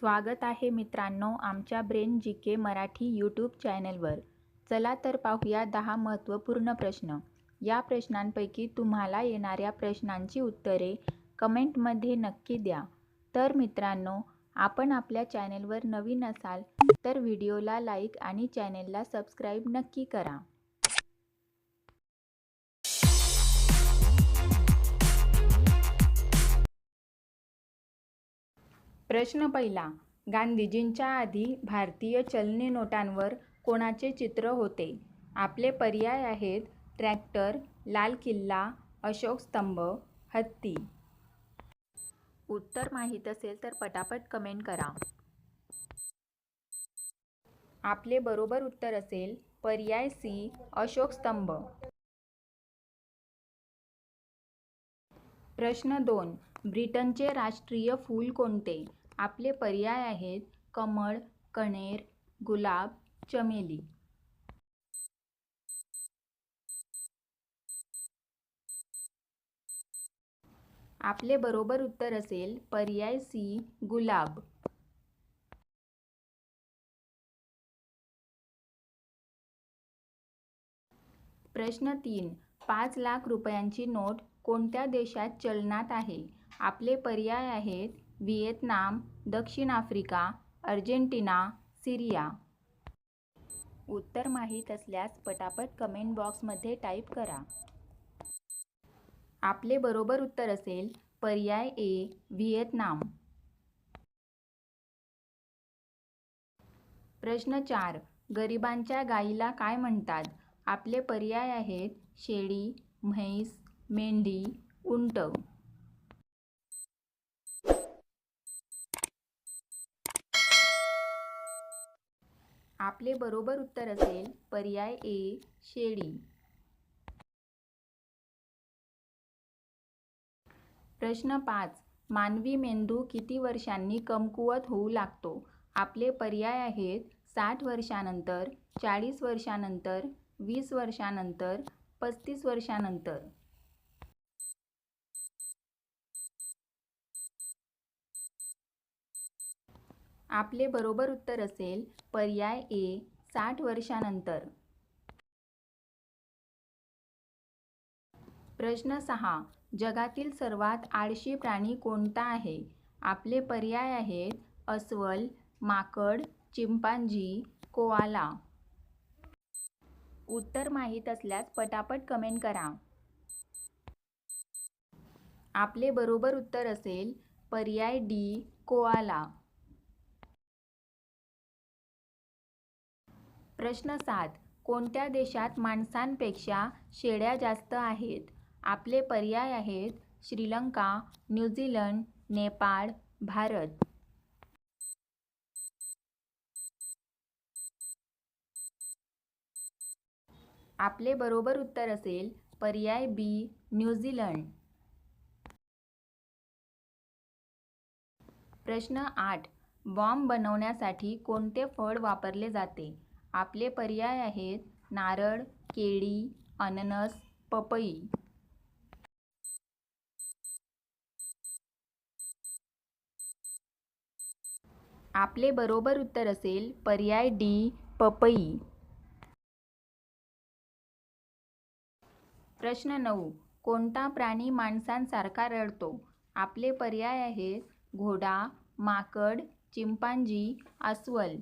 स्वागत आहे मित्रांनो आमच्या ब्रेन जी के मराठी यूट्यूब चॅनलवर. चला तर पाहूया 10 महत्त्वपूर्ण प्रश्न. या प्रश्नांपैकी तुम्हाला येणाऱ्या प्रश्नांची उत्तरे कमेंटमध्ये नक्की द्या. तर मित्रांनो, आपण आपल्या चॅनलवर नवीन असाल तर व्हिडिओला लाईक आणि चॅनलला सबस्क्राईब नक्की करा. प्रश्न पहिला. गांधीजींच्या आधी भारतीय चलनी नोटांवर कोणाचे चित्र होते? आपले पर्याय आहेत ट्रॅक्टर, लाल किल्ला, अशोक स्तंभ, हत्ती. उत्तर माहीत असेल तर पटापट कमेंट करा. आपले बरोबर उत्तर असेल पर्याय सी, अशोक स्तंभ. प्रश्न 2. ब्रिटनचे राष्ट्रीय फूल कोणते? आपले पर्याय आहेत कमळ, कण्हेर, गुलाब, चमेली. आपले बरोबर उत्तर असेल पर्याय सी, गुलाब. प्रश्न 3. 5 लाख रुपयांची नोट कोणत्या देशात चलनात आहे? आपले पर्याय आहेत व्हिएतनाम, दक्षिण आफ्रिका, अर्जेंटिना, सिरिया. उत्तर माहीत असल्यास पटापट कमेंट बॉक्समध्ये टाईप करा. आपले बरोबर उत्तर असेल पर्याय ए, व्हिएतनाम. प्रश्न 4. गरिबांच्या गायीला काय म्हणतात? आपले पर्याय आहेत शेळी, म्हैस, मेंढी, उंट. आपले बरोबर उत्तर असेल पर्याय ए, शेळी. प्रश्न 5. मानवी मेंदू किती वर्षांनी कमकुवत होऊ लागतो? आपले पर्याय आहेत 60 वर्षांनंतर, 40 वर्षांनंतर, 20 वर्षांनंतर, 35 वर्षांनंतर. आपले बरोबर उत्तर असेल पर्याय ए, 60 वर्षांनंतर. प्रश्न 6. जगातील सर्वात आळशी प्राणी कोणता आहे? आपले पर्याय आहेत अस्वल, माकड, चिंपांझी, कोआला. उत्तर माहीत असल्यास पटापट कमेंट करा. आपले बरोबर उत्तर असेल पर्याय डी, कोआला. प्रश्न 7. कोणत्या देशात माणसांपेक्षा शेळ्या जास्त आहेत? आपले पर्याय आहेत श्रीलंका, न्यूझीलंड, नेपाळ, भारत. आपले बरोबर उत्तर असेल पर्याय बी, न्यूझीलंड. प्रश्न 8. बॉम्ब बनवण्यासाठी कोणते फळ वापरले जाते? आपले पर्याय आहेत नारळ, केळी, अननस, पपई. आपले बरोबर उत्तर असेल पर्याय डी, पपई. प्रश्न 9. कोणता प्राणी माणसांसारखा रडतो? आपले पर्याय आहेत घोडा, माकड, चिंपांझी, अस्वल.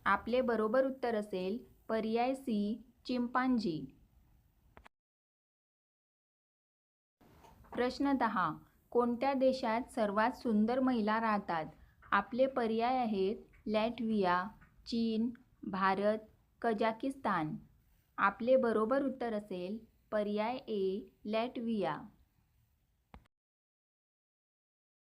आपले बरोबर उत्तर असेल पर्याय सी, चिंपांझी. प्रश्न 10. कोणत्या देशात सर्वात सुंदर महिला राहतात? आपले पर्याय आहेत लॅटव्हिया, चीन, भारत, कझाकिस्तान. आपले बरोबर उत्तर असेल पर्याय ए, लॅटव्हिया.